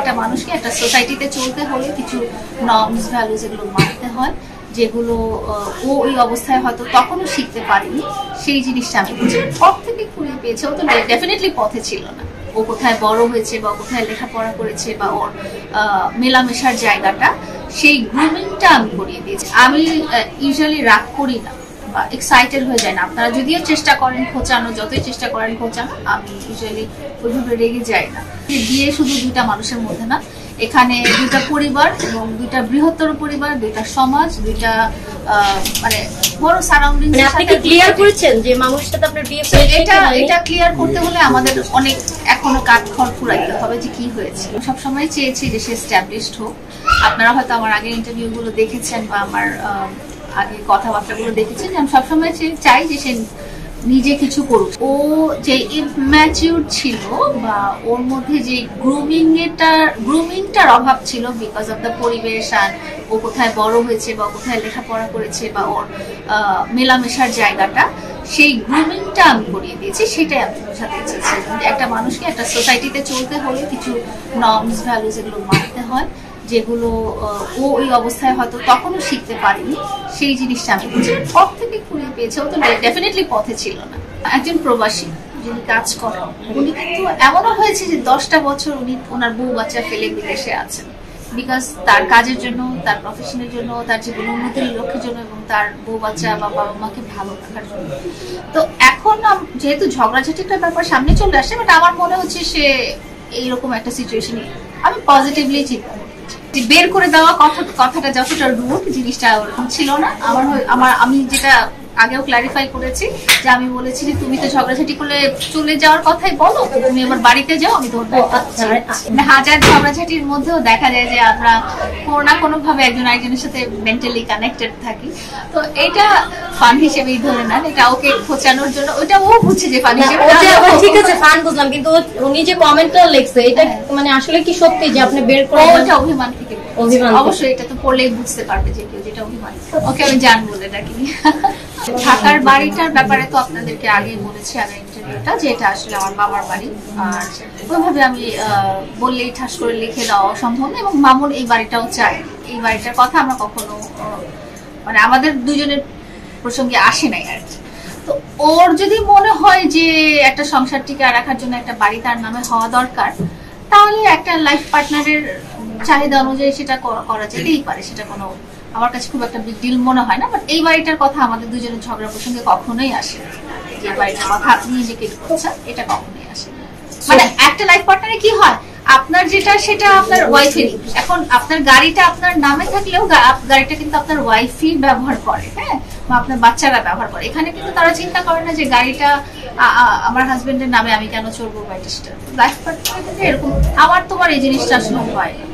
একটা মানুষকে একটা সোসাইটিতে চলতে হলে কিছু নর্মস ভ্যালুজ এগুলো মানতে হয়, যেগুলো ও ওই অবস্থায় হয়তো তখনও শিখতে পারেনি। সেই জিনিসটা আমি পথ থেকে কুড়িয়ে পেয়েছে। ও তো ডেফিনেটলি পথে ছিল না। ও কোথায় বড় হয়েছে বা কোথায় লেখাপড়া করেছে বা ওর মেলামেশার জায়গাটা, সেই গ্রুমিংটা আমি করিয়ে দিয়েছি। আমি ইউজুয়ালি রাগ করি না বা এক্সাইটেড হয়ে যায় না। আপনারা যদিও চেষ্টা করেন খোঁচানো, যতই চেষ্টা করেন খোঁচানো, আমি ইউজুয়ালি ওইভাবে রেগে যাই না। বিয়ে শুধু দুইটা মানুষের মধ্যে না, এখানে দুইটা পরিবার এবং দুইটা বৃহত্তর পরিবার, দুইটা সমাজ, দুইটা মানে বড় সারাউন্ডিং। আপনি কি ক্লিয়ার করেছেন যে মামুর সাথে আপনার বিয়ে হয়েছে? এটা ক্লিয়ার করতে হলে আমাদের অনেক এখনো কাঠখড় ফুরাইতে হবে যে কি হয়েছে। সবসময় চেয়েছি যে সে এস্টাবলিশড হোক। আপনারা হয়তো আমার আগে ইন্টারভিউ গুলো দেখেছেন বা আমার আগে কথাবার্তাগুলো দেখেছেন। আমি সবসময় চাই যে সে নিজে কিছু করুক। ও যে ইম্যাচিউর ছিল বা ওর মধ্যে যে গ্রুমিংটার অভাব ছিল বিকজ অফ দ্য পরিবেশ, আর ও কোথায় বড় হয়েছে বা কোথায় লেখাপড়া করেছে বা ওর মেলামেশার জায়গাটা, সেই গ্রুমিংটা আমি করিয়ে দিয়েছি। সেটাই আমি বোঝাতে চেয়েছিলাম যে একটা মানুষকে একটা সোসাইটিতে চলতে হলে কিছু নর্মস ভ্যালুজ এগুলো মানতে হয়, যেগুলো ও ওই অবস্থায় হয়তো তখনও শিখতে পারেনি। সেই জিনিসটা আমি পথ থেকে কুড়িয়ে পেয়েছে। ও তো ডেফিনেটলি পথে ছিল না। একজন প্রবাসী যিনি কাজ করেন, উনি কিন্তু এমনও হয়েছে যে 10টা বছর উনি ওনার বউ বাচ্চা ফেলে বিদেশে আছেন, বিকজ তার কাজের জন্য, তার প্রফেশনের জন্য, তার জীবন উন্নতির লক্ষ্যের জন্য এবং তার বউ বাচ্চা বা বাবা মাকে ভালো রাখার জন্য। তো এখন যেহেতু ঝগড়াঝাটিটার ব্যাপার সামনে চলে আসছে, বাট আমার মনে হচ্ছে সে এইরকম একটা সিচুয়েশনে আমি পজিটিভলি চিন্তা করি। বের করে দেওয়া কথাটা যতটা রুড, জিনিসটা ওরকম ছিল না। আমি যেটা আগেও ক্লারিফাই করেছি যে আমি বলেছি যে তুমি তো ঝগড়াঝাটি করলে চলে যাওয়ার কথাই বলো, তুমি আমার বাড়িতে যাও, আমি তোমার হাজার ঝগড়াঝাটির মধ্যেও দেখা যায় যে আমরা কোনো না কোনো ভাবে একজন আরেকজনের সাথে মেন্টালি কানেক্টেড থাকি। তো এটা ফান হিসেবেই ধরে নেন, এটা ওকে খোঁচানোর জন্য। ওটা ও বুঝছে যে ফান হিসেবে, ঠিক আছে ফান বুঝলাম, কিন্তু উনি যে কমেন্টটা লিখছে এটা মানে আসলে কি সত্যি যে আপনি বের করে? ওটা অভিমান থেকে, অবশ্যই এটা তো পড়লেই বুঝতে পারবে যে কেউ যেটা অভিমান। ওকে আমি জান বলে ডাকি। ঢাকার বাড়িটার ব্যাপারে তো আপনাদেরকে আগেই বলেছি আগে ইন্টারভিউটা, যে এটা আসলে আমার বাবার বাড়ি। আর ওইভাবে আমি বললেই ঠাস করে লিখে দেওয়া অসম্ভব, এবং মামুন এই বাড়িটাও চায়। এই বাড়িটার কথা আমরা কখনো মানে আমাদের দুজনের প্রসঙ্গে আসে নাই আর কি। তো ওর যদি মনে হয় যে একটা সংসার টিকে রাখার জন্য একটা বাড়ি তার নামে হওয়া দরকার, তাহলে একটা লাইফ পার্টনারের চাহিদা অনুযায়ী সেটা করা যেতেই পারে। সেটা কোনো আমার কাছে খুব একটা বিগ ডিল মনে হয় না। বাট এই বাড়িটার কথা আমাদের দুজনের ঝগড়া প্রসঙ্গে কখনোই আসে না। যে বাড়িটার কথা আপনি ইন্ডিকেট করছেন, এটা কখনোই আসে না। মানে একটা লাইফ পার্টনারে কি হয়, আপনার যেটা সেটা আপনার ওয়াইফেরই। এখন আপনার গাড়িটা আপনার নামে থাকলেও গাড়িটা কিন্তু আপনার ওয়াইফই ব্যবহার করে, হ্যাঁ, বা আপনার বাচ্চারা ব্যবহার করে। এখানে কিন্তু তারা চিন্তা করে না যে গাড়িটা আমার হাজবেন্ডের নামে, আমি কেন চলবো গাড়িটা। সেটা লাইফ পার্টনার এরকম। আমার তোমার এই জিনিসটা আসলে হয় না।